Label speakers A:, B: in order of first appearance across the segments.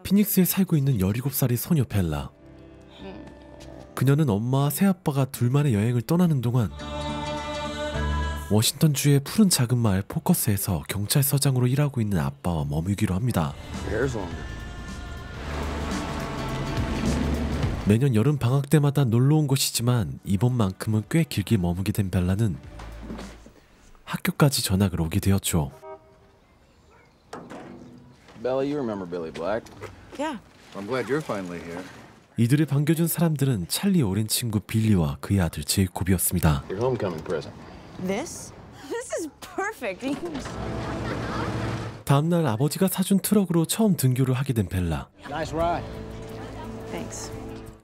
A: 피닉스에 살고 있는 17살의 소녀 벨라. 그녀는 엄마와 새아빠가 둘만의 여행을 떠나는 동안 워싱턴주의 푸른 작은 마을 포커스에서 경찰서장으로 일하고 있는 아빠와 머물기로 합니다. 매년 여름 방학 때마다 놀러 온 곳이지만 이번만큼은 꽤 길게 머무게 된 벨라는 학교까지 전학을 오게 되었죠.
B: Bella, you remember Billy Black?
C: Yeah.
B: I'm glad you're finally here.
A: 이들을 반겨준 사람들은 찰리의 오랜 친구 빌리와 그의 아들 제이콥이었습니다.
B: Your homecoming present.
C: This is perfect.
A: 다음날 아버지가 사준 트럭으로 처음 등교를 하게 된 벨라.
B: Nice ride.
C: Thanks.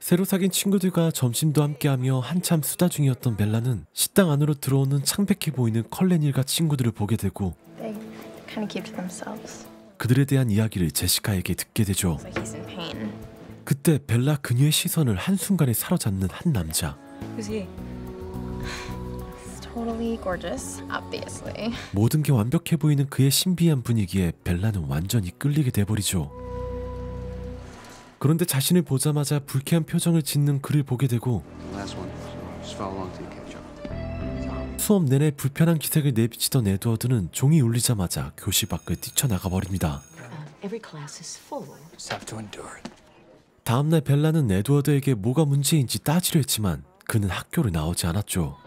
A: 새로 사귄 친구들과 점심도 함께하며 한참 수다 중이었던 벨라는 식당 안으로 들어오는 창백해 보이는 컬렌 일가 친구들을 보게 되고
D: They kind of keep to themselves.
A: 그들에 대한 이야기를 제시카에게 듣게 되죠.
D: Like he's in pain.
A: 그때 벨라 그녀의 시선을 한순간에 사로잡는 한 남자.
C: Who's he?
D: He's totally gorgeous, obviously.
A: 모든 게 완벽해 보이는 그의 신비한 분위기에 벨라는 완전히 끌리게 돼버리죠. 그런데 자신을 보자마자 불쾌한 표정을 짓는 그를 보게 되고 수업 내내 불편한 기색을 내비치던 에드워드는 종이 울리자마자 교실 밖을 뛰쳐나가 버립니다. 다음날 벨라는 에드워드에게 뭐가 문제인지 따지려 했지만 그는 학교를 나오지 않았죠.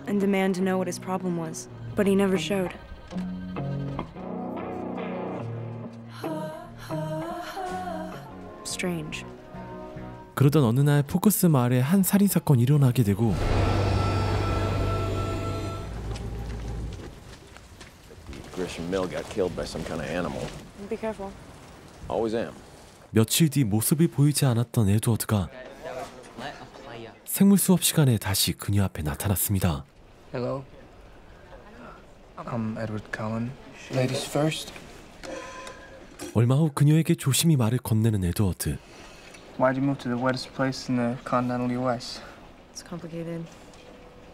C: And demand to know what his problem was, but he never showed. Strange.
A: 그러던 어느 날 포커스 마을에 한 살인사건이 일어나게 되고
B: Grisham Mill got killed by some kind of animal.
C: Be careful.
B: Always am.
A: 며칠 뒤 모습이 보이지 않았던 에드워드가 생물 수업 시간에 다시 그녀 앞에 나타났습니다.
E: Hello. I'm Edward Cullen. Ladies first.
A: 얼마 후 그녀에게 조심히 말을 건네는 에드워드.
E: Why'd you move to the wettest place in the continental U.S.?
C: It's complicated.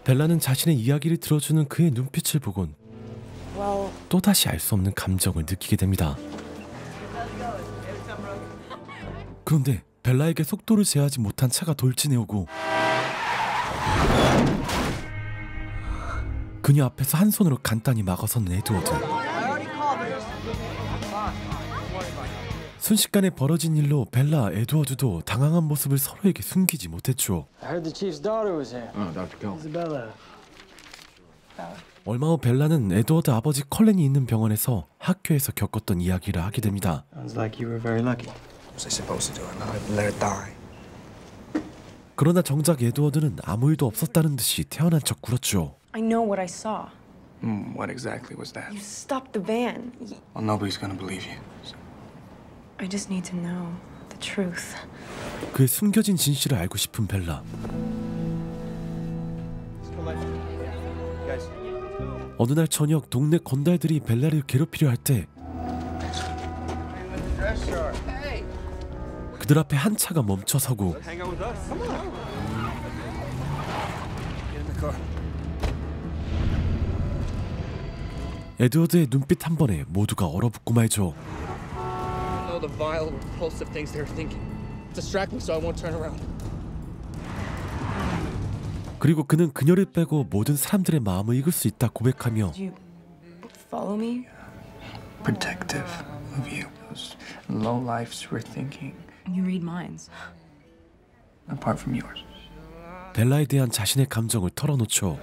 A: 벨라는 자신의 이야기를 들어주는 그의 눈빛을 보곤
C: Well,
A: 또다시 알 수 없는 감정을 느끼게 됩니다. 그런데 벨라에게 속도를 제어하지 못한 차가 돌진해오고 그녀 앞에서 한 손으로 간단히 막아서는 에드워드. 순식간에 벌어진 일로 벨라, 에드워드도 당황한 모습을 서로에게 숨기지 못했죠.
F: I heard the chief's daughter was here.
B: Oh, Dr. Cullen.
F: Isabella.
A: 얼마 후 벨라는 에드워드 아버지 컬렌이 있는 병원에서 학교에서 겪었던 이야기를 하게 됩니다.
F: Sounds like you were very lucky.
E: What was I supposed to do? Not let it die.
A: 그러나 정작 에드워드는 아무 일도 없었다는 듯이 태어난 척 굴었죠.
C: I know what I saw.
E: What exactly was that?
C: You stopped the van.
E: Well, nobody's gonna believe you. So.
C: I just need to know the truth.
A: 그의 숨겨진 진실을 알고 싶은 벨라. 어느 날 저녁 동네 건달들이 벨라를 괴롭히려 할 때 그들 앞에 한 차가 멈춰서고 에드워드의 눈빛 한 번에 모두가 얼어붙고 말죠.
E: The vile, repulsive things they're thinking. Distract me so I won't turn around.
A: 그리고 그는 그녀를 빼고 모든 사람들의 마음을 읽을 수 있다 고백하며
C: Did you follow me?
E: Protective of you. Those low lives were thinking.
C: You read minds.
E: Apart from yours.
A: 벨라에 대한 자신의 감정을 털어놓죠.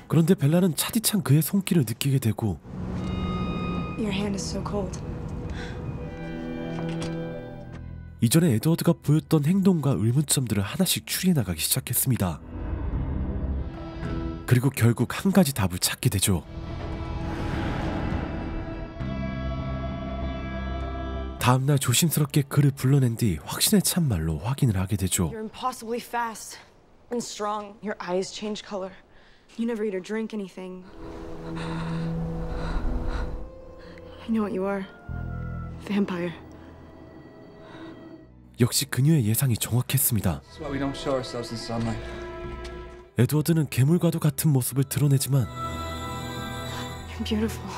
A: 그런데 벨라는 차디찬 그의 손길을 느끼게 되고
C: Your hand is so cold.
A: 이전에 에드워드가 보였던 행동과 의문점들을 하나씩 추리해 나가기 시작했습니다. 그리고 결국 한 가지 답을 찾게 되죠. 다음날 조심스럽게 그를 불러낸 뒤 확신에 찬 말로 확인을 하게 되죠.
C: You're impossibly fast and strong. Your eyes change color. You never eat or drink anything. I know what you are. Vampire.
A: 역시 그녀의 예상이 정확했습니다.
E: That's why we don't show ourselves in sunlight.
A: 에드워드는 괴물과도 같은 모습을 드러내지만
C: You're beautiful.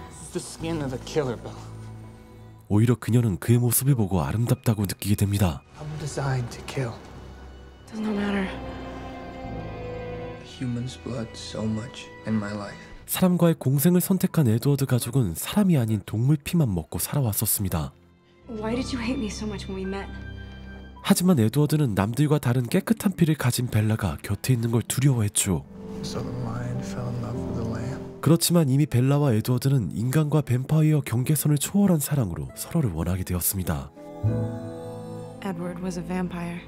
E: It's the skin of the killer, Bella.
A: 오히려 그녀는 그의 모습을 보고 아름답다고 느끼게 됩니다.
E: I'm designed to kill.
C: Does not matter.
E: Human's blood so much in my life.
A: 사람과의 공생을 선택한 에드워드 가족은 사람이 아닌 동물 피만 먹고 살아왔었습니다.
C: Why did you hate me so much when we met?
A: 하지만 에드워드는 남들과 다른 깨끗한 피를 가진 벨라가 곁에 있는 걸 두려워했죠.
E: So the lion fell in love with the lamb.
A: 그렇지만 이미 벨라와 에드워드는 인간과 뱀파이어 경계선을 초월한 사랑으로 서로를 원하게 되었습니다.
C: Edward was a vampire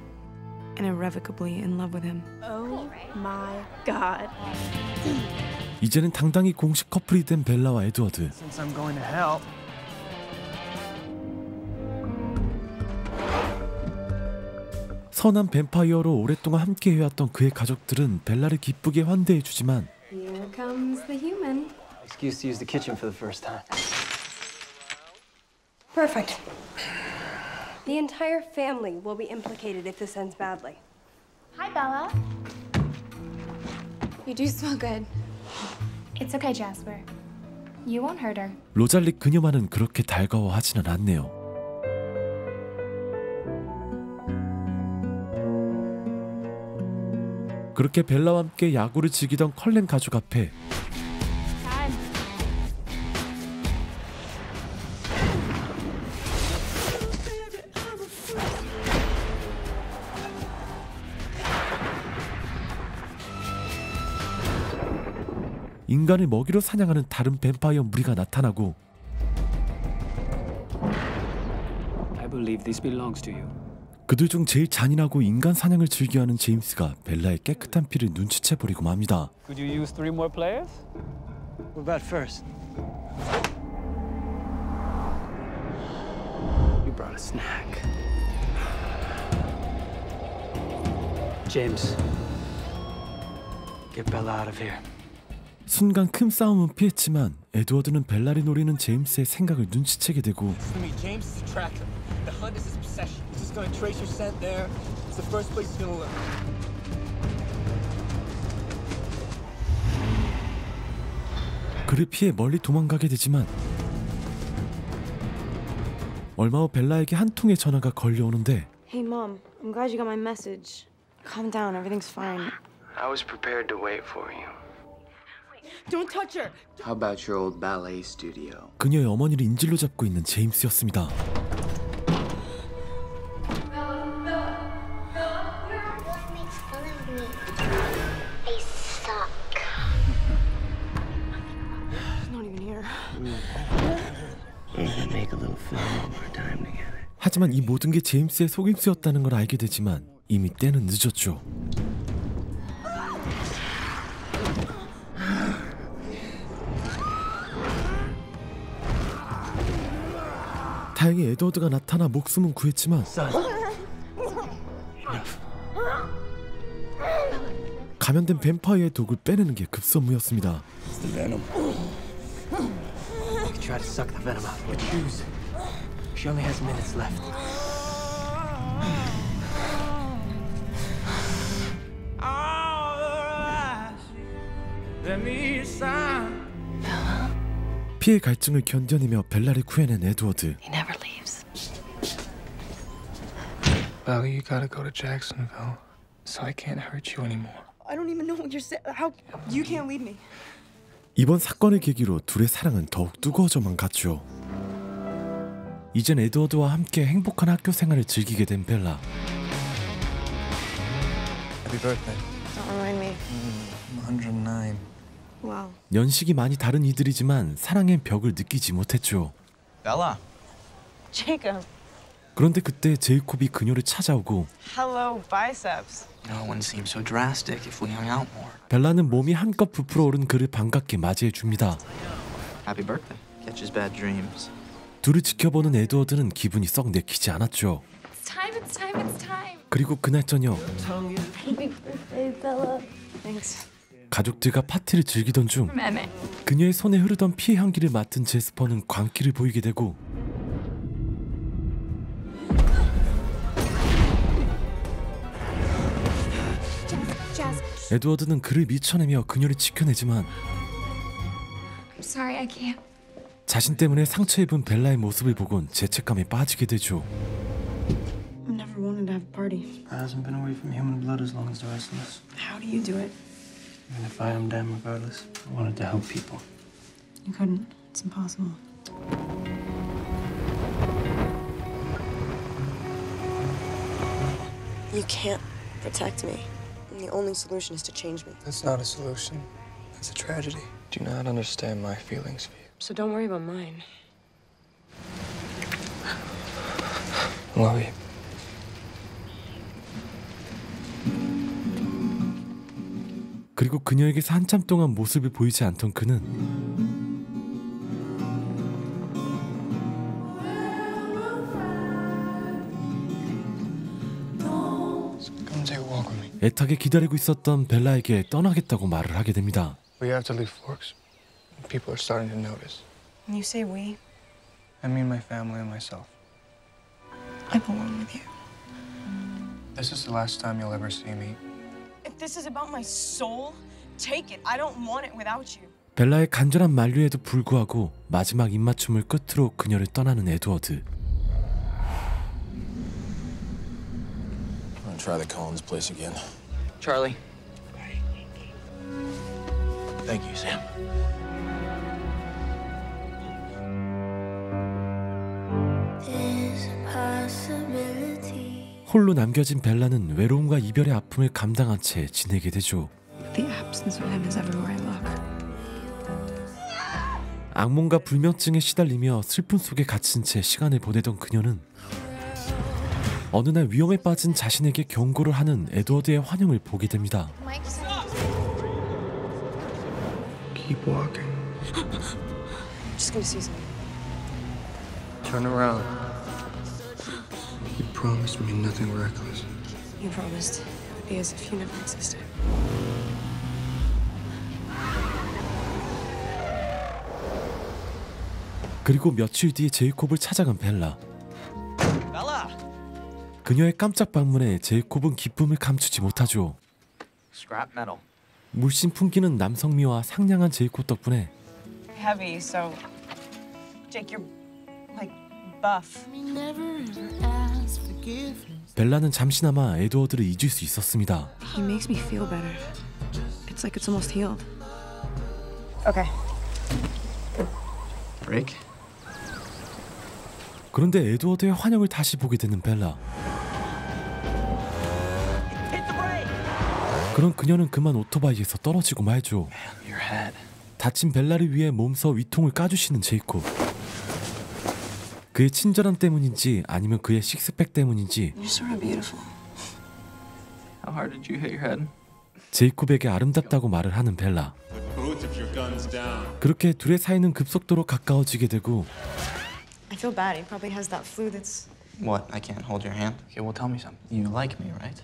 C: and irrevocably in love with him.
G: Oh my god.
A: 이제는 당당히 공식 커플이 된 벨라와 에드워드.
F: Since I'm going to hell.
A: 선한 뱀파이어로 오랫동안 함께 해왔던 그의 가족들은 벨라를 기쁘게 환대해주지만
G: Here comes the human.
F: Excuse to use the kitchen for the first time.
G: Perfect. The entire family will be implicated if this ends badly.
D: Hi, Bella.
G: You do smell good.
D: It's okay, Jasper. You won't hurt her.
A: 로잘리 그녀만은 그렇게 달가워하지는 않네요. 그렇게 벨라와 함께 야구를 즐기던 컬렌 가족 앞에 인간을 먹이로 사냥하는 다른 뱀파이어 무리가 나타나고
F: I believe this belongs to you.
A: 그들 중 제일 잔인하고 인간 사냥을 즐겨하는 제임스가 벨라의 깨끗한 피를 눈치채버리고 맙니다.
F: Could you use 3 more players? What about first? You brought a snack. James, get Bella out of here.
A: 순간 큰 싸움은 피했지만 에드워드는 벨라를 노리는 제임스의 생각을 눈치채게 되고
E: For me, James is a tracker. The hunt is his obsession. He's just gonna trace your scent there. It's the first place he's gonna look.
A: 그를 피해 멀리 도망가게 되지만 얼마 후 벨라에게 한 통의 전화가 걸려오는데
C: Hey, Mom. I'm glad you got my message. Calm down. Everything's fine.
H: I was prepared to wait for you.
C: Don't touch her.
H: How about your old ballet studio?
A: 그녀의 어머니를 인질로 잡고 있는 제임스였습니다.
C: She's not even here.
H: Make a little film of our time together.
A: 하지만 이 모든 게 제임스의 속임수였다는 걸 알게 되지만 이미 때는 늦었죠. 다행히 에드워드가 나타나 목숨은 구했지만 감염된 뱀파이어의 독을 빼내는 게 급선무였습니다.
F: It's the venom. You can try to suck the venom out, but choose. She only has minutes left. 피해 갈증을 견뎌내며 벨라를 구해낸 에드워드.
G: He never leaves.
E: Bella, you gotta go to Jacksonville, so I can't hurt you anymore.
C: I don't even know what you're saying. How? You can't leave me.
A: 이번 사건을 계기로 둘의 사랑은 더욱 뜨거워져만 갔죠. 이젠 에드워드와 함께 행복한 학교 생활을 즐기게 된 벨라.
E: Happy birthday.
C: Don't remind me.
E: I'm 109.
C: Wow.
A: 연식이 많이 다른 이들이지만 사랑의 벽을 느끼지 못했죠.
E: Bella.
C: Jacob.
A: 그런데 그때 제이콥이 그녀를 찾아오고
C: Hello, biceps.
H: No one seems so drastic if we hung out more.
A: 벨라는 몸이 한껏 부풀어 오른 그를 반갑게 맞이해 줍니다.
H: Happy birthday. Catches bad dreams.
A: 둘을 지켜보는 에드워드는 기분이 썩 내키지 않았죠.
D: It's time, it's time, it's time.
A: 그리고 그날 저녁
G: Happy birthday, Bella.
C: Thanks.
A: 가족들과 파티를 즐기던 중
D: Meme.
A: 그녀의 손에 흐르던 피의 향기를 맡은 제스퍼는 광기를 보이게 되고
D: Jazz.
A: 에드워드는 그를 밀쳐내며 그녀를 지켜내지만
D: I'm sorry, I can't.
A: 자신 때문에 상처 입은 벨라의 모습을 보곤 죄책감에 빠지게 되죠.
C: I've never wanted to have a party.
F: I hasn't been away from human blood as long as the rest of us.
C: How do you do it?
F: Even if I am damned regardless, I wanted to help people.
C: You couldn't. It's impossible. You can't protect me. And the only solution is to change me.
E: That's not a solution. That's a tragedy. Do not understand my feelings for you.
C: So don't worry about mine.
E: I love you.
A: 그리고 그녀에게서 한참 동안 모습을 보이지 않던 그는
E: Come take a walk with me.
A: 애타게 기다리고 있었던 벨라에게 떠나겠다고 말을 하게 됩니다.
E: We have to leave Forks. People are starting to notice.
C: When you say we,
E: I mean my family and myself.
C: I belong with you.
E: This is the last time you'll ever see me.
C: If this is about my soul, take it. I don't want it without you.
A: 벨라의 간절한 만류에도 불구하고 마지막 입맞춤을 끝으로 그녀를 떠나는 에드워드.
B: I'm gonna try the Collins place again.
H: Charlie.
B: Thank you, Sam.
A: 홀로 남겨진 벨라는 외로움과 이별의 아픔을 감당한 채 지내게 되죠.
C: The absence of him is everywhere I look.
A: 악몽과 불면증에 시달리며 슬픔 속에 갇힌 채 시간을 보내던 그녀는 어느 날 위험에 빠진 자신에게 경고를 하는 에드워드의 환영을 보게 됩니다.
E: Keep walking.
C: Just gonna see something.
E: Turn around. You promised me nothing reckless.
C: You promised. It would be as if you never existed.
A: 그리고 며칠 뒤에 제이콥을 찾아간 벨라. 그녀의 깜짝 방문에 제이콥은 기쁨을 감추지 못하죠.
H: Scrap metal.
A: 물씬 풍기는 남성미와 상냥한 제이콥 덕분에
C: Heavy, so Jake, you're like buff.
A: 벨라는 잠시나마 에드워드를 잊을 수 있었습니다.
C: He makes me feel better. It's like it's almost healed. Okay.
H: Break?
A: 그런데 에드워드의 환영을 다시 보게 되는 벨라. 그런 그녀는 그만 오토바이에서 떨어지고 말죠.
H: Your head.
A: 다친 벨라를 위해 몸서 위통을 까주시는 제이콥. 그의 친절함 때문인지 아니면 그의 식스팩 때문인지
C: You're sort of beautiful.
H: How hard did you hit your head?
A: 제이콥에게 아름답다고 말을 하는 벨라. 그렇게 둘의 사이는 급속도로 가까워지게 되고
C: I feel bad. He probably has that flu that's...
H: What? I can't hold your hand? Okay, well, tell me something. You like me, right?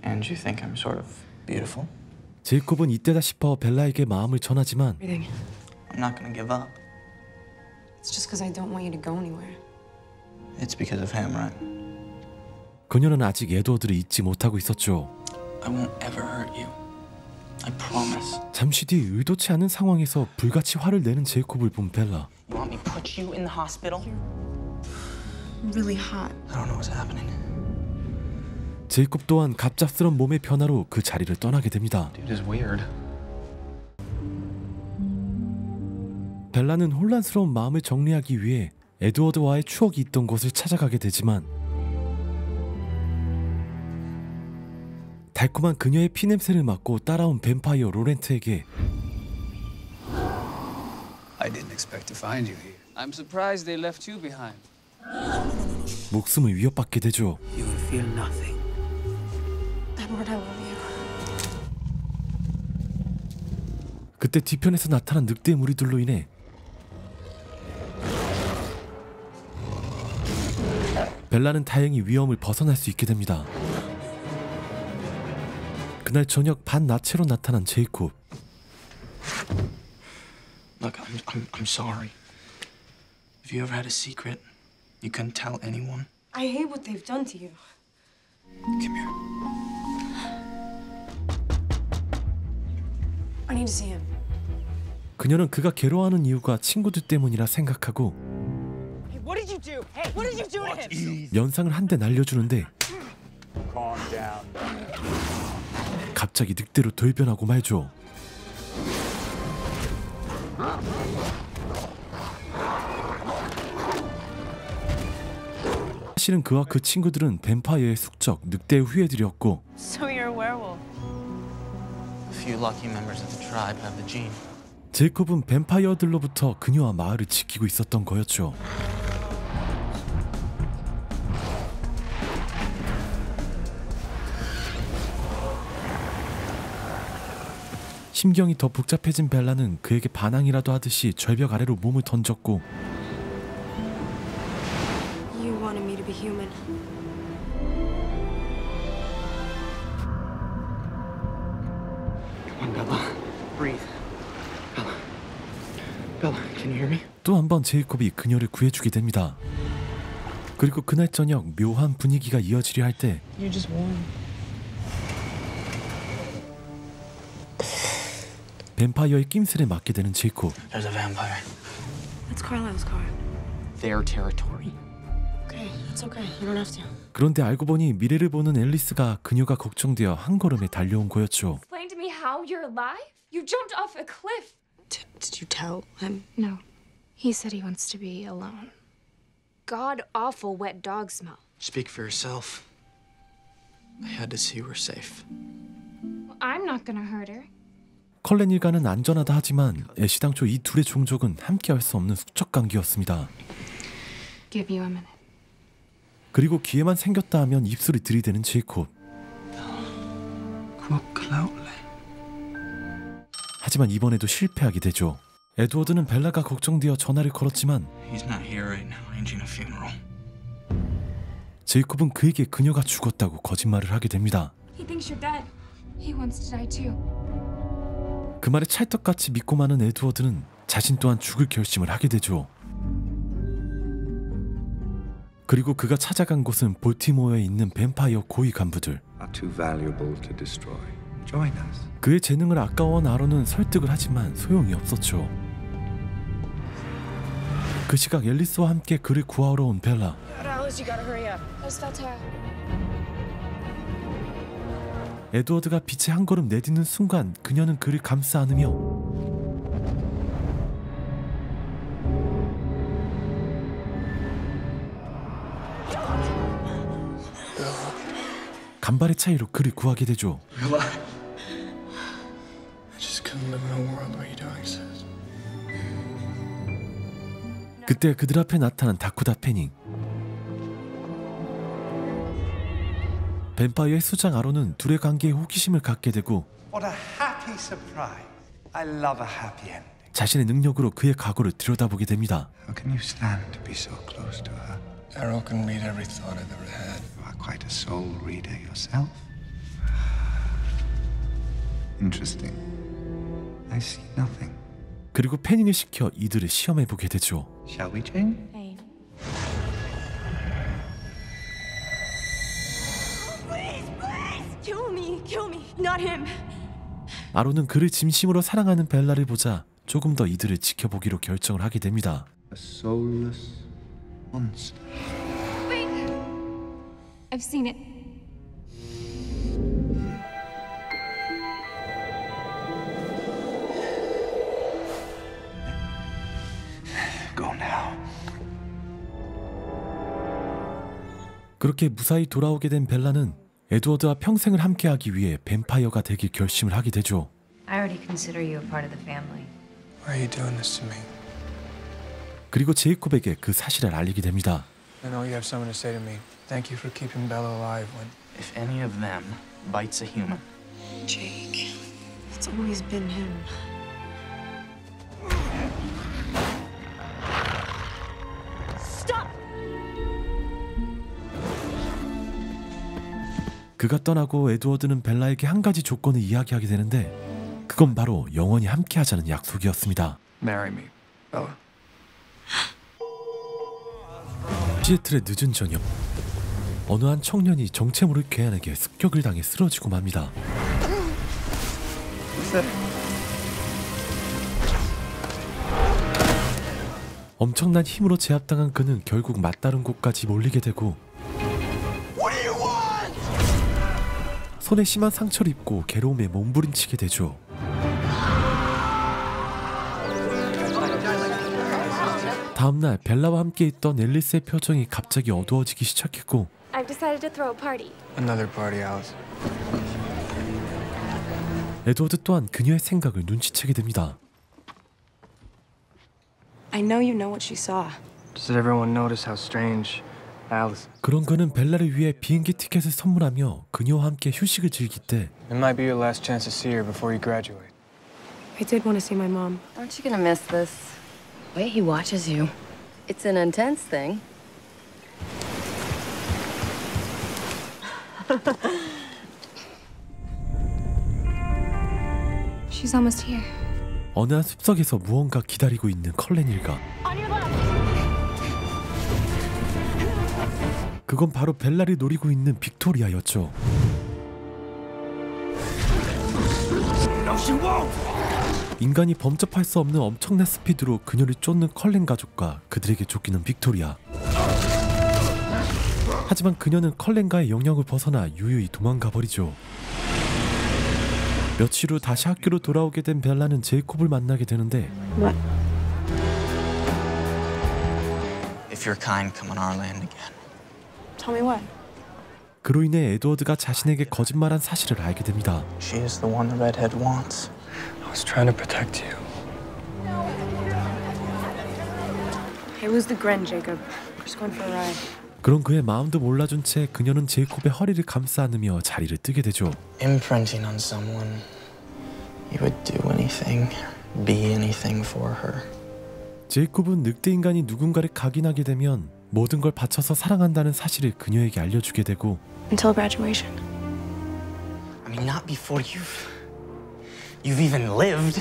H: And you think I'm sort of beautiful?
A: 제이콥은 이때다 싶어 벨라에게 마음을 전하지만
C: Everything.
H: I'm not gonna give up.
C: It's just because I don't want you to go anywhere.
H: It's because of him, right?
A: 그녀는 아직 에드워드를 잊지 못하고 있었죠.
H: I won't ever hurt you. I promise.
A: 잠시 뒤 의도치 않은 상황에서 불같이 화를 내는 제이콥을 본 벨라.
H: You want me to put you in the hospital?
C: Really hot.
H: I don't know what's happening.
A: 제이콥 또한 갑작스런 몸의 변화로 그 자리를 떠나게 됩니다.
H: Dude is weird.
A: 벨라는 혼란스러운 마음을 정리하기 위해 에드워드와의 추억이 있던 곳을 찾아가게 되지만 달콤한 그녀의 피냄새를 맡고 따라온 뱀파이어 로렌트에게
I: I didn't expect to find you here.
J: I'm surprised they left you behind.
A: 목숨을 위협받게 되죠.
F: You will feel nothing.
C: Edward, I love you.
A: 그때 뒤편에서 나타난 늑대 무리들로 인해 벨라는 다행히 위험을 벗어날 수 있게 됩니다. 그날 저녁 반나체로 나타난 제이콥.
H: Look, I'm sorry. If you ever had a secret, you couldn't tell anyone.
C: I hate what they've done to you.
H: Come here.
C: I need to see him.
A: 그녀는 그가 괴로워하는 이유가 친구들 때문이라 생각하고 면상을 한 대 날려주는데 갑자기 늑대로 돌변하고 말죠. 사실은 그와 그 친구들은 뱀파이어의 숙적 늑대의 후예들이었고
C: So you're a werewolf.
F: A few lucky members of the tribe have the gene.
A: 제이콥은 뱀파이어들로부터 그녀와 마을을 지키고 있었던 거였죠. 심경이 더 복잡해진 벨라는 그에게 반항이라도 하듯이 절벽 아래로 몸을 던졌고
C: You wanted me to be human.
H: Come on, Bella. Breathe. Bella. Bella, can you hear me?
A: 또 한 번 제이콥이 그녀를 구해주게 됩니다. 그리고 그날 저녁 묘한 분위기가 이어지려 할 때
H: You're just warm.
A: 뱀파이어의 낌새를 맡게 되는 제이콥.
F: There's a vampire.
C: That's Carlisle's car.
F: Their territory.
C: Okay, it's okay. You don't have to.
A: 그런데 알고 보니 미래를 보는 앨리스가 그녀가 걱정되어 한 걸음에 달려온 거였죠.
D: Explain to me how you're alive? You jumped off a cliff.
C: Did you tell him?
D: No. He said he wants to be alone. God awful wet dog smell.
H: Speak for yourself. I had to see you were safe.
D: I'm not gonna hurt her.
A: 컬렌 일가는 안전하다 하지만 애시당초 이 둘의 종족은 함께할 수 없는 숙적 관계였습니다.
D: Give you a minute.
A: 그리고 기회만 생겼다 하면 입술을 들이대는 제이콥. 하지만 이번에도 실패하게 되죠. 에드워드는 벨라가 걱정되어 전화를 걸었지만
H: He's not here right now, arranging a funeral.
A: 제이콥은 그에게 그녀가 죽었다고 거짓말을 하게 됩니다.
D: He thinks you're dead. He wants to die too.
A: 그 말에 찰떡같이 믿고 마는 에드워드는 자신 또한 죽을 결심을 하게 되죠. 그리고 그가 찾아간 곳은 볼티모어에 있는 뱀파이어 고위 간부들. 그의 재능을 아까워한 아론은 설득을 하지만 소용이 없었죠. 그 시각 앨리스와 함께 그를 구하러 온 벨라.
C: Alice, you gotta hurry up.
D: Where's Valterra?
A: 에드워드가 빛에 한 걸음 내딛는 순간 그녀는 그를 감싸 안으며 간발의 차이로 그를 구하게 되죠. 그때 그들 앞에 나타난 다코다 패닝. 뱀파이어의 수장 아론은 둘의 관계에 호기심을 갖게 되고 자신의 능력으로 그의 과거를 들여다보게 됩니다.
K: Arrow can read every thought I've ever had.
L: You are quite a soul reader yourself. Interesting. I see nothing.
A: 그리고 패닝을 시켜 이들을 시험해 보게 되죠.
L: Shall we, Jane?
C: Hey. Kill me, not him.
A: 아론은 그를 진심으로 사랑하는 벨라를 보자 조금 더 이들을 지켜보기로 결정을 하게 됩니다.
L: A soulless monster.
D: Wait. I've seen it.
L: Go now.
A: 그렇게 무사히 돌아오게 된 벨라는 에드워드와 평생을 함께하기 위해 뱀파이어가 되길 결심을 하게 되죠.
M: I already consider you a part of the family.
K: Why are you doing this to me?
A: 그리고 제이콥에게 그 사실을 알리게 됩니다.
K: I know you have something to say to me. Thank you for keeping Bella alive when...
F: If any of them bites a human...
C: Jake, it's always been him. Stop!
A: 그가 떠나고 에드워드는 벨라에게 한 가지 조건을 이야기하게 되는데 그건 바로 영원히 함께하자는 약속이었습니다.
K: Marry me, Bella.
A: 시애틀의 늦은 저녁, 어느 한 청년이 정체 모를 괴한에게 습격을 당해 쓰러지고 맙니다. 엄청난 힘으로 제압당한 그는 결국 맞다른 곳까지 몰리게 되고 손에 심한 상처를 입고 괴로움에 몸부림치게 되죠. 다음날 벨라와 함께 있던 앨리스의 표정이 갑자기 어두워지기 시작했고
D: I've decided to throw a party.
K: Another party, Alice.
A: 에드워드 또한 그녀의 생각을 눈치채게 됩니다.
C: I know you know what she saw.
K: Does everyone notice how strange Alice?
A: 그런 그는 벨라를 위해 비행기 티켓을 선물하며 그녀와 함께 휴식을 즐길 때
K: It might be your last chance to see her before you graduate.
C: I did want to see my mom.
N: Aren't you gonna miss this? The way he watches you. It's an intense thing.
D: She's almost here.
A: 어느 한 숲속에서 무언가 기다리고 있는 컬렌 일가. 그건 바로 벨라를 노리고 있는 빅토리아였죠. 인간이 범접할 수 없는 엄청난 스피드로 그녀를 쫓는 컬렌 가족과 그들에게 쫓기는 빅토리아. 하지만 그녀는 컬렌과의 영역을 벗어나 유유히 도망가 버리죠. 며칠 후 다시 학교로 돌아오게 된 벨라는 제이콥을 만나게 되는데
O: What? If you're kind, come on our land again.
C: Tell me what?
A: 그로 인해 에드워드가 자신에게 거짓말한 사실을 알게 됩니다.
O: She is the one the redhead wants.
K: I was trying to protect you.
C: Hey, lose the grin, Jacob. Just going for a ride.
A: 그런 그의 마음도 몰라준 채 그녀는 제이콥의 허리를 감싸 안으며 자리를 뜨게 되죠.
O: Imprinting on someone, you would do anything, be anything for her.
A: 제이콥은 늑대 인간이 누군가를 각인하게 되면 모든 걸 바쳐서 사랑한다는 사실을 그녀에게 알려주게 되고
C: Until graduation.
O: I mean, not before you've even lived.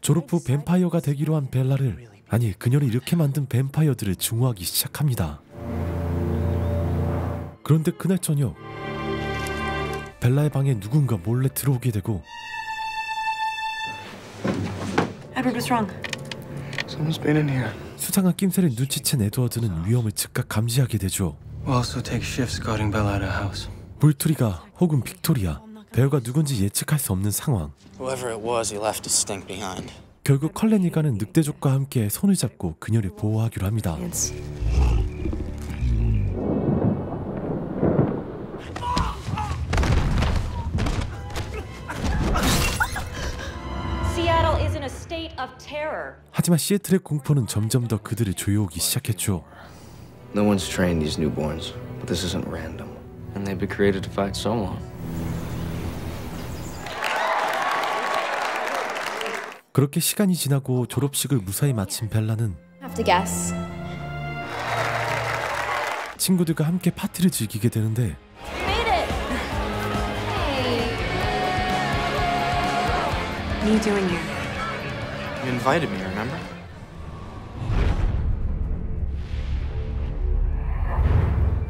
A: 졸업 후 뱀파이어가 되기로 한 벨라를 아니 그녀를 이렇게 만든 뱀파이어들을 증오하기 시작합니다. 그런데 그날 저녁 벨라의 방에 누군가 몰래 들어오게 되고
C: Edward, what's wrong?
K: Someone's been in here.
A: 수상한 낌새를 눈치챈 에드워드는 위험을 즉각 감지하게 되죠.
K: We'll also take shifts guarding Bella at her house.
A: 불투리가 혹은 빅토리아, 배우가 누군지 예측할 수 없는 상황.
O: Whoever it was, he left his stink behind.
A: 결국 컬렌 일가는 늑대족과 함께 손을 잡고 그녀를 보호하기로 합니다.
P: Seattle is in a state of terror.
A: 하지만 시애틀의 공포는 점점 더 그들을 조여오기 시작했죠.
B: No one's trained these newborns, but this isn't random. And they've been created to fight so long.
A: 그렇게 시간이 지나고 졸업식을 무사히 마친 벨라는
D: Have to guess.
A: 친구들과 함께 파티를 즐기게 되는데
P: Made it.
C: What are you doing here?
O: You invited me, remember?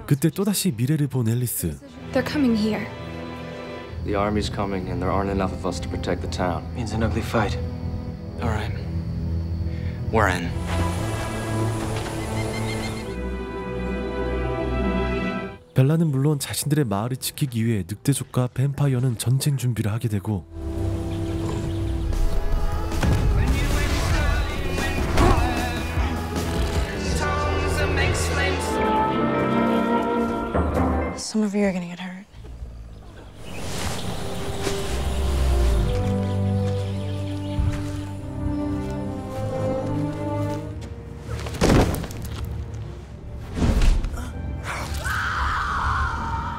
A: 그때 또다시 미래를 본 앨리스.
D: They're coming here.
B: The army's coming, and there aren't enough of us to protect the town.
K: Means an ugly fight.
O: All right. We're in.
A: 벨라는 물론 자신들의 마을을 지키기 위해 늑대족과 뱀파이어는 전쟁 준비를 하게 되고
C: Some of you are gonna get hurt.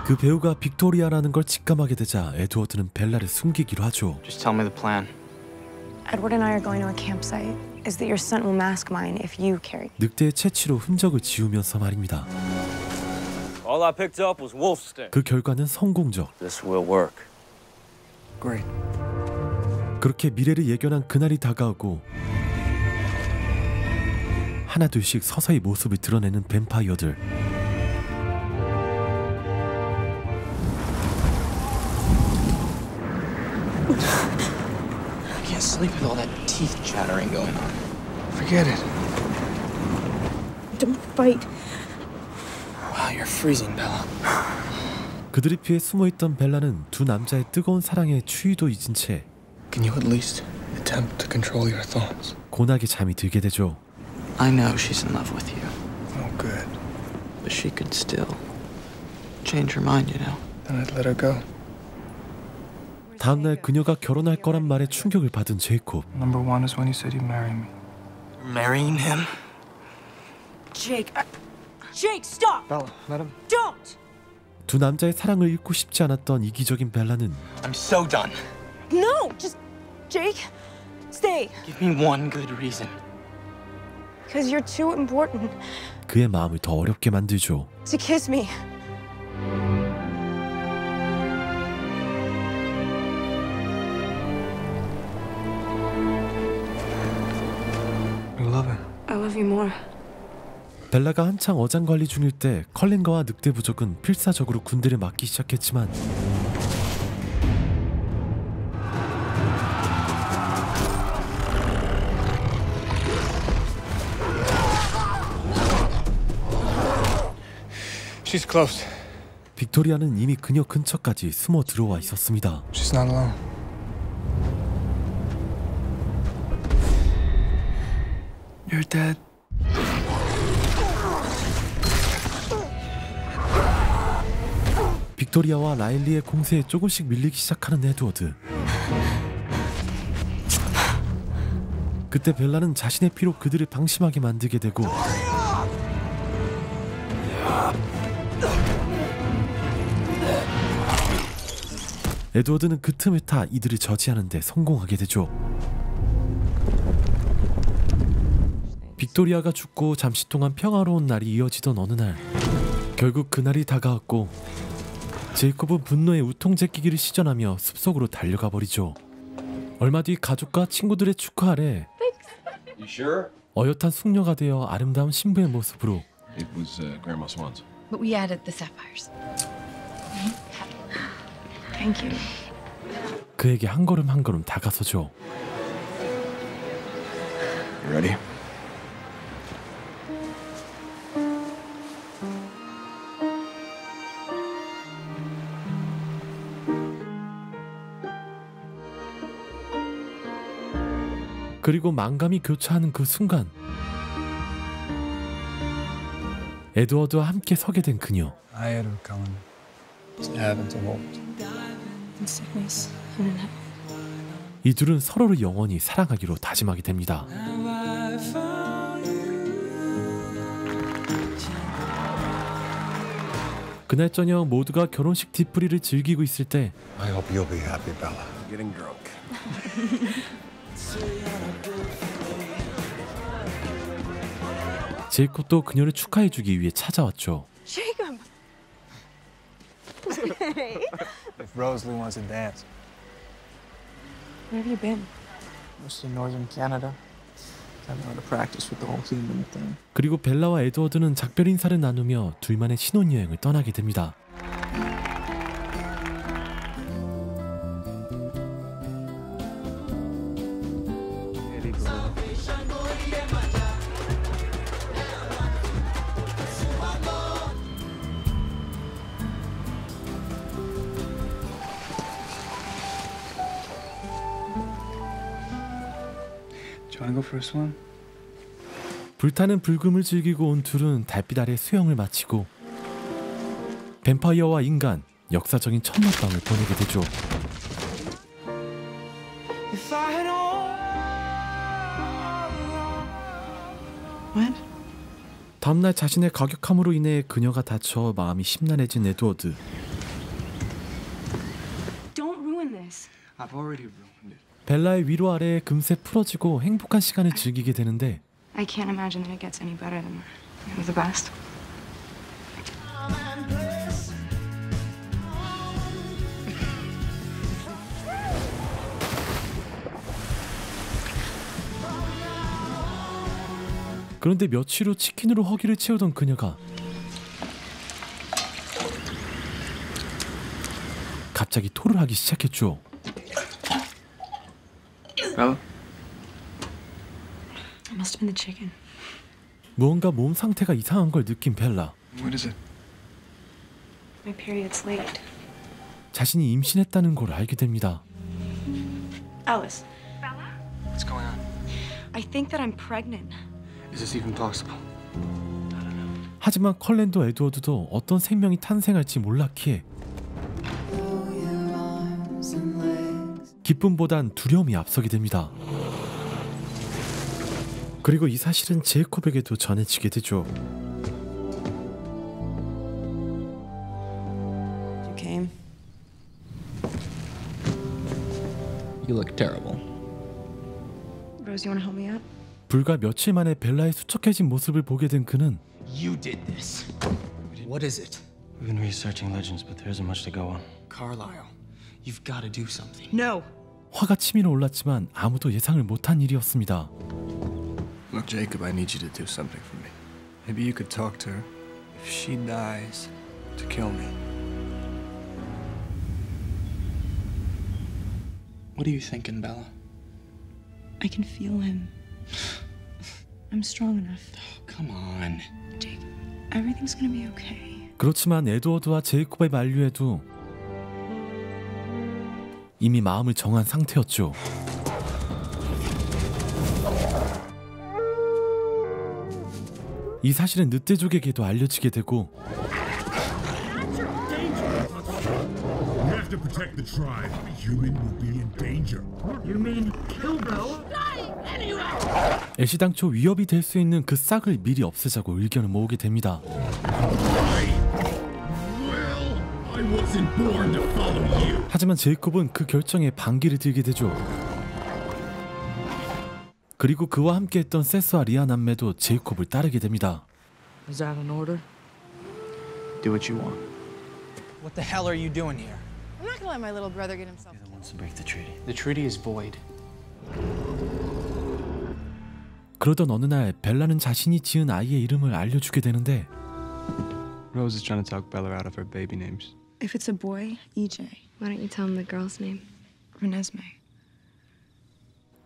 A: 그 배우가 빅토리아라는 걸 직감하게 되자 에드워드는 벨라를 숨기기로 하죠.
O: Just tell me the plan.
C: Edward and I are going to a campsite. Is that your son will mask mine if you carry?
A: 늑대의 채취로 흔적을 지우면서 말입니다.
B: All I picked up was wolf stick.
A: 그 결과는 성공적.
B: This will work.
K: Great.
A: 그렇게 미래를 예견한 그날이 다가오고 하나둘씩 서서히 모습을 드러내는 뱀파이어들.
O: I can't sleep with all that
H: teeth chattering going on.
K: Forget it.
C: Don't fight.
H: Wow, you're freezing, Bella.
A: 그들이 피해 숨어있던 벨라는 두 남자의 뜨거운 사랑에 추위도 잊은 채
K: Can you at least attempt to control your thoughts?
A: 고나게 잠이 들게 되죠.
O: I know she's in love with you.
K: Oh, good.
O: But she could still change her mind, you know.
K: Then I'd let her go.
A: 다음날 그녀가 결혼할 거란 말에 충격을 받은 제이콥.
K: Number one is when you said you'd marry me.
H: Marrying him?
P: Jake, Jake, stop!
K: Bella, let him.
P: Don't!
A: 두 남자의 사랑을 잃고 싶지 않았던 이기적인 벨라는
H: I'm so done.
P: No! Just, Jake, stay.
H: Give me one good reason.
C: Because you're too important
A: 그의 마음을 더 어렵게 만들죠.
C: to kiss me.
K: You love him.
C: I love you more.
A: 벨라가 한창 어장관리 중일 때 컬린과와 늑대 부족은 필사적으로 군대를 맡기 시작했지만
K: She's close.
A: 빅토리아는 이미 그녀 근처까지 숨어 들어와 있었습니다.
K: She's not alone. You're dead.
A: 빅토리아와 라일리의 공세에 조금씩 밀리기 시작하는 에드워드. 그때 벨라는 자신의 피로 그들을 방심하게 만들게 되고 에드워드는 그 틈을 타 이들을 저지하는 데 성공하게 되죠. 빅토리아가 죽고 잠시 동안 평화로운 날이 이어지던 어느 날 결국 그날이 다가왔고 제이콥은 분노에 우통제끼기를 시전하며 숲속으로 달려가 버리죠. 얼마 뒤 가족과 친구들의 축하 아래 어엿한 숙녀가 되어 아름다운 신부의 모습으로
Q: It was Grandma Swan's.
N: But we added the sapphires.
C: Thank you.
A: 그에게 한 걸음 한 걸음 다가서죠.
Q: You ready?
A: 그리고 망감이 교차하는 그 순간 에드워드와 함께 서게 된 그녀.
K: I had her coming. To heaven to hold.
C: In sickness and in health.
A: 이 둘은 서로를 영원히 사랑하기로 다짐하게 됩니다. 그날 저녁 모두가 결혼식 뒤풀이를 즐기고 있을 때
L: I hope you'll be happy, Bella.
Q: Getting drunk.
A: 제이콥도 그녀를 축하해주기 위해 찾아왔죠.
C: Jacob! Hey.
K: If Rosalie wants to dance.
C: Where have you been?
O: Mostly northern Canada. I'm going to practice with the whole human thing.
A: 그리고 벨라와 에드워드는 작별 인사를 나누며 둘만의 신혼여행을 떠나게 됩니다.
K: Do you want to go for a swim?
A: 불타는 불금을 즐기고 온 둘은 달빛 아래 수영을 마치고 뱀파이어와 인간, 역사적인 첫 낮밤을 보내게 되죠.
C: What?
A: 다음날 자신의 가격함으로 인해 그녀가 다쳐 마음이 심란해진 에드워드.
C: Don't ruin this.
K: I've already ruined it.
A: 벨라의 위로 아래 금세 풀어지고 행복한 시간을 즐기게 되는데
C: I can't imagine that it gets any better than it was the best.
A: 그런데 며칠 후 치킨으로 허기를 채우던 그녀가 갑자기 토를 하기 시작했죠.
O: Bella?
C: Must have been the chicken.
A: 무언가 몸 상태가 이상한 걸 느낀 벨라.
K: What is it?
C: My period's late.
A: 자신이 임신했다는 걸 알게 됩니다.
C: Alice.
K: What's going on?
C: I think that I'm pregnant.
K: Is this even possible?
A: 하지만 컬렌도 에드워드도 어떤 생명이 탄생할지 몰랐기에 기쁨보단 두려움이 앞서게 됩니다. 그리고 이 사실은 제이콥에게도 전해지게 되죠.
C: You came?
O: You look terrible.
C: Rose, you want to help me up?
A: 불과 며칠 만에 벨라의 수척해진 모습을 보게 된 그는
H: You did this. What is it?
O: We've been researching legends, but there isn't much to go on.
H: Carlisle, you've got to do something.
C: No.
A: 화가 치밀어 올랐지만 아무도 예상을 못한 일이었습니다.
K: Look, Jacob, I need you to do something for me. Maybe you could talk to her. If she dies, to kill me.
H: What are you thinking, Bella?
C: I can feel him. I'm strong enough.
H: Oh, come on.
C: Jake, everything's gonna be okay.
A: 그렇지만 에드워드와 제이콥의 만류에도 이미 마음을 정한 상태였죠. 이 사실은 늑대족에게도 알려지게 되고
R: To protect the tribe, a human will be in danger. You mean kill Bella?
A: 애시당초 위협이 될 수 있는 그 싹을 미리 없애자고 의견을 모으게 됩니다.
R: I wasn't born to follow you.
A: 하지만 제이콥은 그 결정에 반기를 들게 되죠. 그리고 그와 함께했던 세스와 리아 남매도 제이콥을 따르게 됩니다.
J: Is that an order?
H: Do what you want.
F: What the hell are you doing here?
P: I'm not gonna let my little brother get himself.
O: Wants to break the treaty.
H: The treaty is void.
A: 그러던 어느 날 벨라는 자신이 지은 아이의 이름을 알려주게 되는데
K: Rose is trying to talk Bella out of her baby names.
C: If it's a boy, EJ.
D: Why don't you tell him the girl's name?
C: Renesmee.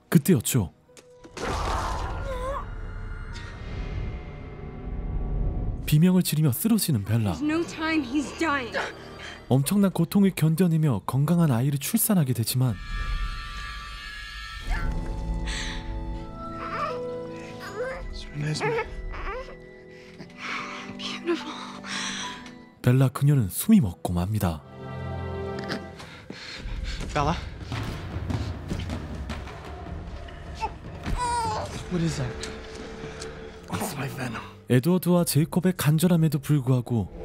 A: 그때였죠. 비명을 지르며 쓰러지는 벨라.
D: There's no time. He's dying.
A: 엄청난 고통을 견뎌내며 건강한 아이를 출산하게 되지만
C: Beautiful.
A: 벨라 그녀는 숨이 멎고 맙니다.
H: Bella? What is that?
K: It's my venom.
A: 에드워드와 제이콥의 간절함에도 불구하고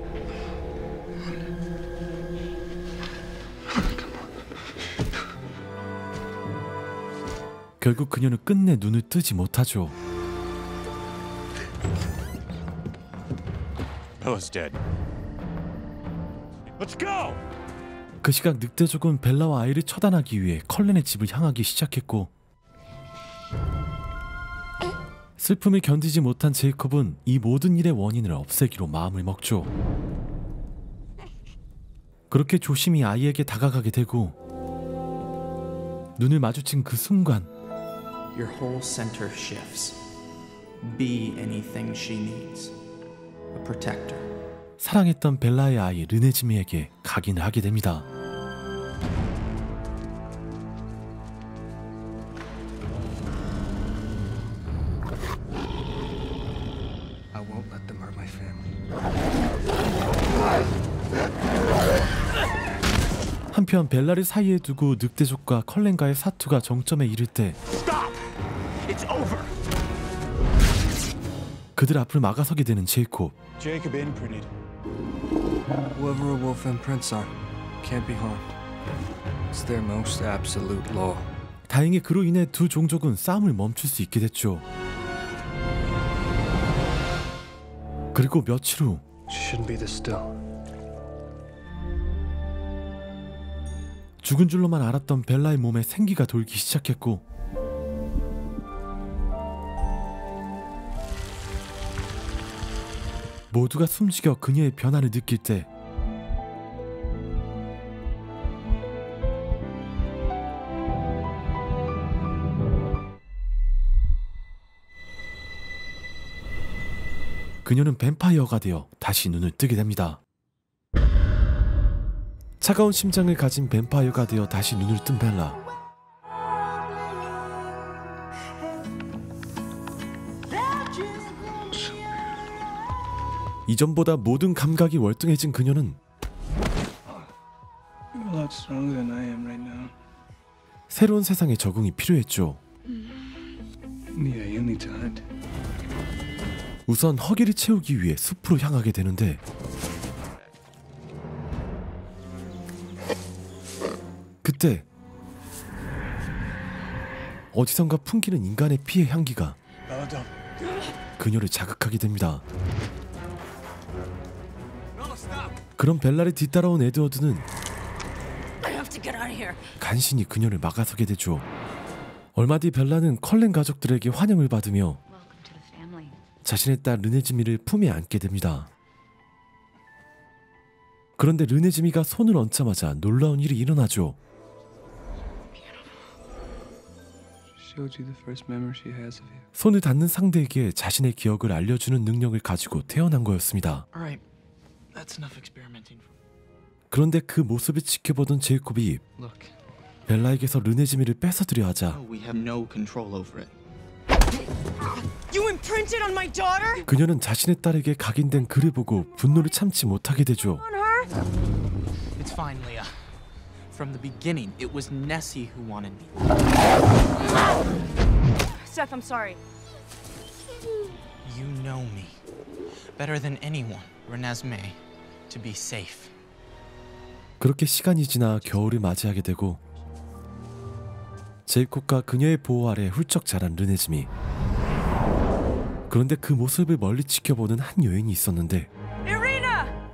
A: 결국 그녀는 끝내 눈을 뜨지 못하죠.
R: Bella's dead. Let's go.
A: 그 시각 늑대족은 벨라와 아이를 처단하기 위해 컬렌의 집을 향하기 시작했고 슬픔을 견디지 못한 제이콥은 이 모든 일의 원인을 없애기로 마음을 먹죠. 그렇게 조심히 아이에게 다가가게 되고 눈을 마주친 그 순간
H: Your whole center shifts. Be anything she needs. A protector.
A: 사랑했던 벨라의 아이 르네즈미에게 각인을 하게 됩니다.
K: I won't let them hurt my family.
A: 한편 벨라를 사이에 두고 늑대족과 컬렌과의 사투가 정점에 이를 때 그들 앞을 막아서게 되는 제이콥.
K: Jacob imprinted. Whoever a wolf imprints on can't be harmed. It's their most absolute law.
A: 다행히 그로 인해 두 종족은 싸움을 멈출 수 있게 됐죠. 그리고 며칠 후
K: She shouldn't be this still.
A: 죽은 줄로만 알았던 벨라의 몸에 생기가 돌기 시작했고 모두가 숨죽여 그녀의 변화를 느낄 때 그녀는 뱀파이어가 되어 다시 눈을 뜨게 됩니다. 차가운 심장을 가진 뱀파이어가 되어 다시 눈을 뜬 벨라. 이전보다 모든 감각이 월등해진 그녀는 새로운 세상에 적응이 필요했죠. 우선 허기를 채우기 위해 숲으로 향하게 되는데 그때 어디선가 풍기는 인간의 피의 향기가 그녀를 자극하게 됩니다. 그럼 벨라를 뒤따라온 에드워드는 간신히 그녀를 막아서게 되죠. 얼마 뒤 벨라는 컬렌 가족들에게 환영을 받으며 자신의 딸 르네즈미를 품에 안게 됩니다. 그런데 르네즈미가 손을 얹자마자 놀라운 일이 일어나죠. 손을 닿는 상대에게 자신의 기억을 알려주는 능력을 가지고 태어난 거였습니다. 그런데 그 모습을 지켜보던 제이콥이 벨라에게서 르네즈미를 뺏어들여 하자 그녀는 자신의 딸에게 각인된 글을 보고 분노를 참지 못하게 되죠.
O: It's fine, Leah. From the beginning, it was Nessie who wanted me.
C: Seth, I'm sorry.
O: You know me better than anyone, Renesmee, to be safe.
A: 그렇게 시간이 지나 겨울을 맞이하게 되고 제이콥과 그녀의 보호 아래 훌쩍 자란 르네즈미. 그런데 그 모습을 멀리 지켜보는 한 여인이 있었는데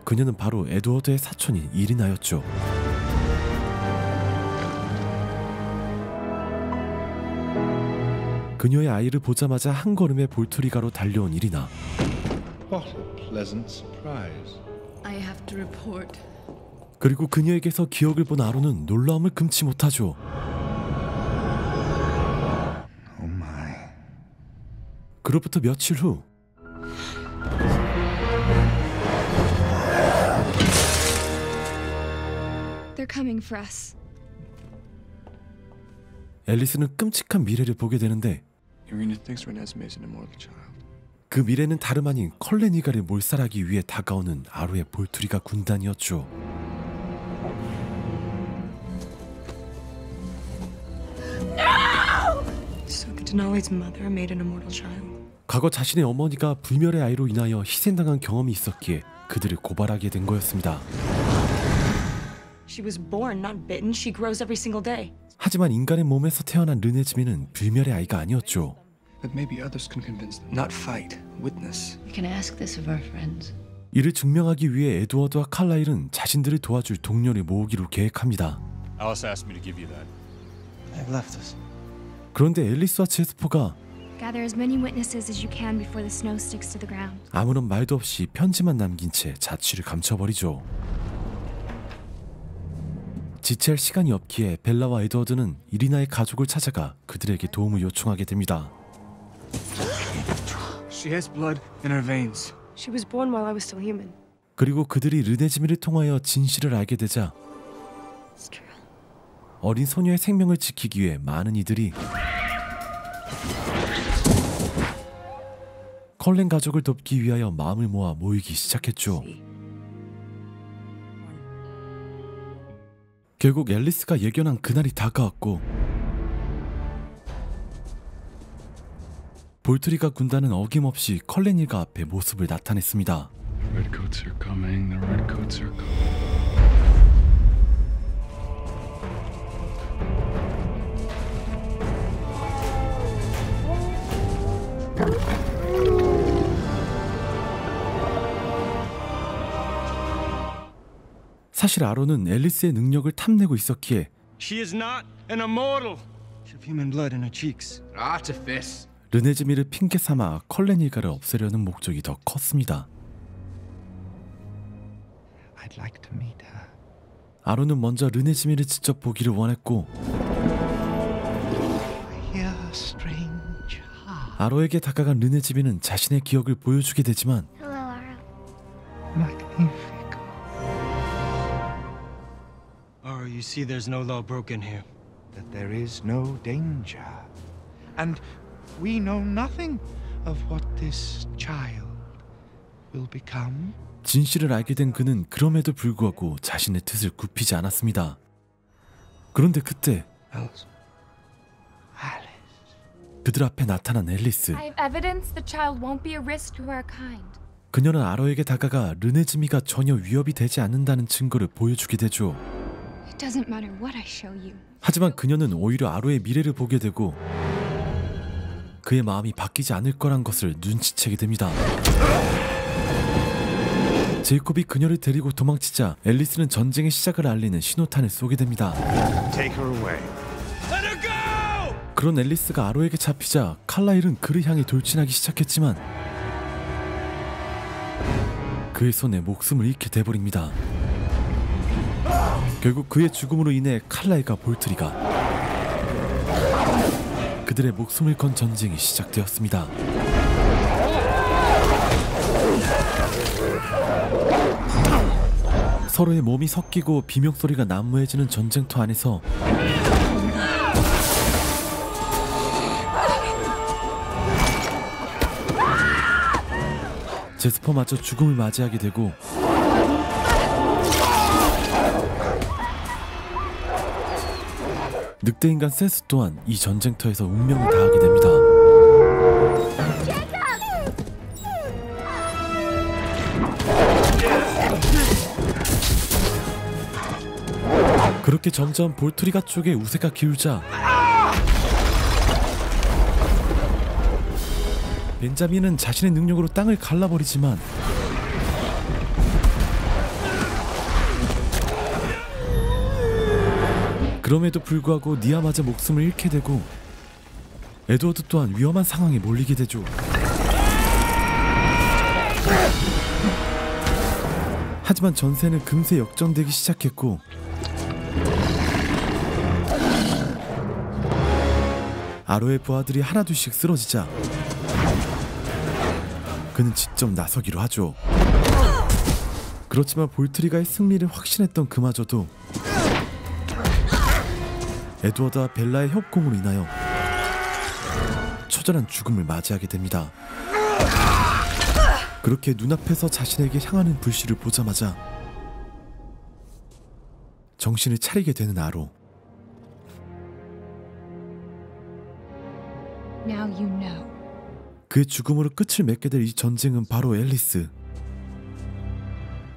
A: 그녀는 바로 에드워드의 사촌인 이리나였죠. 그녀의 아이를 보자마자 한 걸음에 볼트리가로 달려온 이리나.
L: What a pleasant surprise.
N: I have to report.
A: 그리고 그녀에게서 기억을 본 아론은 놀라움을 금치 못하죠.
L: Oh my.
A: 그로부터 며칠 후
D: They're coming for us.
A: 앨리스는 끔찍한 미래를 보게 되는데
K: Irina thinks Renesmee is an immortal child.
A: 그 미래는 다름 아닌 컬레니가를 몰살하기 위해 다가오는 아로의 볼트리가 군단이었죠.
C: So Denali's mother made an immortal child.
A: 과거 자신의 어머니가 불멸의 아이로 인하여 희생당한 경험이 있었기에 그들을 고발하게 된 거였습니다.
C: She was born, not bitten. She grows every single day.
A: 하지만 인간의 몸에서 태어난 르네즈미는 불멸의 아이가 아니었죠.
K: But maybe others can convince them. Not fight, witness.
N: You can ask this of our friends.
A: 이를 증명하기 위해 에드워드와 칼라일은 자신들을 도와줄 동료를 모으기로 계획합니다.
Q: Alice asked me to give you that.
O: They've left us.
A: 그런데 앨리스와 제스퍼가
D: Gather as many witnesses as you can before the snow sticks to the ground.
A: 아무런 말도 없이 편지만 남긴 채 자취를 감춰버리죠. 지체할 시간이 없기에 벨라와 에드워드는 이리나의 가족을 찾아가 그들에게 도움을 요청하게 됩니다.
K: She has blood in her veins.
C: She was born while I was still human.
A: 그리고 그들이 르네즈미를 통하여 진실을 알게 되자 어린 소녀의 생명을 지키기 위해 많은 이들이 컬렌 가족을 돕기 위하여 마음을 모아 모이기 시작했죠. 결국 앨리스가 예견한 그날이 다가왔고 볼트리가 군단은 어김없이 컬렌 일가 앞에 모습을 나타냈습니다.
Q: Redcoats are coming. The redcoats are coming.
A: 사실 아론은 앨리스의 능력을 탐내고 있었기에
K: She is not an immortal. She has human blood in her cheeks.
B: Artifice.
A: 르네즈미를 핑계 삼아 컬렌 일가를 없애려는 목적이 더 컸습니다.
O: I'd like to meet her.
A: 아론은 먼저 르네즈미를 직접 보기를 원했고
O: You're a strange heart.
A: 아로에게 다가간 르네즈미는 자신의 기억을 보여주게 되지만
L: Magnifico.
K: Oh, you see there's no law broken here.
L: That there is no danger. And we know nothing of what this child will become.
A: 진실을 알게 된 그는 그럼에도 불구하고 자신의 뜻을 굽히지 않았습니다. 그런데 그때 그들 앞에 나타난 앨리스.
D: I have evidence the child won't be a risk to our kind.
A: 그녀는 아로에게 다가가 르네즈미가 전혀 위협이 되지 않는다는 증거를 보여주게 되죠.
D: It doesn't matter what I show you.
A: 하지만 그녀는 오히려 아로의 미래를 보게 되고 그의 마음이 바뀌지 않을 거란 것을 눈치채게 됩니다. 제이콥이 그녀를 데리고 도망치자 앨리스는 전쟁의 시작을 알리는 신호탄을 쏘게 됩니다.
L: Take her away.
K: Let her go!
A: 그런 앨리스가 아로에게 잡히자 칼라일은 그를 향해 돌진하기 시작했지만 그의 손에 목숨을 잃게 돼버립니다. 결국 그의 죽음으로 인해 칼라일과 볼트리가 그들의 목숨을 건 전쟁이 시작되었습니다. 서로의 몸이 섞이고 비명소리가 난무해지는 전쟁터 안에서 제스퍼마저 죽음을 맞이하게 되고 늑대인간 세스 또한 이 전쟁터에서 운명을 다하게 됩니다. 그렇게 점점 볼트리가 쪽에 우세가 기울자 벤자민은 자신의 능력으로 땅을 갈라버리지만 그럼에도 불구하고 니아마저 목숨을 잃게 되고 에드워드 또한 위험한 상황에 몰리게 되죠. 하지만 전세는 금세 역전되기 시작했고 아로의 부하들이 하나둘씩 쓰러지자 그는 직접 나서기로 하죠. 그렇지만 볼트리가의 승리를 확신했던 그마저도 에드워드와 벨라의 협공으로 인하여 처절한 죽음을 맞이하게 됩니다. 그렇게 눈앞에서 자신에게 향하는 불씨를 보자마자 정신을 차리게 되는 아로.
D: Now you know.
A: 그의 죽음으로 끝을 맺게 될 이 전쟁은 바로 앨리스.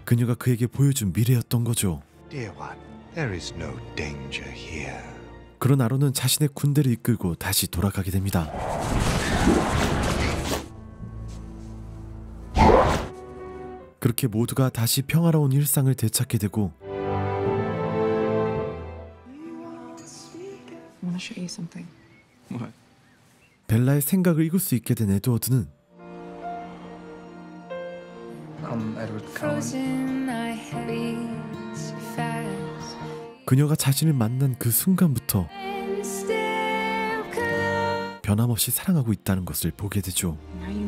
A: 그녀가 그에게 보여준 미래였던 거죠.
L: Dear one, there is no danger here.
A: 그런 아로는 자신의 군대를 이끌고 다시 돌아가게 됩니다. 그렇게 모두가 다시 평화로운 일상을 되찾게 되고
P: I want to show you something.
K: What?
A: 벨라의 생각을 읽을 수 있게 된 에드워드는
K: Edward Cullen.
A: 그녀가 자신을 만난 그 순간부터 변함없이 사랑하고 있다는 것을 보게 되죠.
P: Now you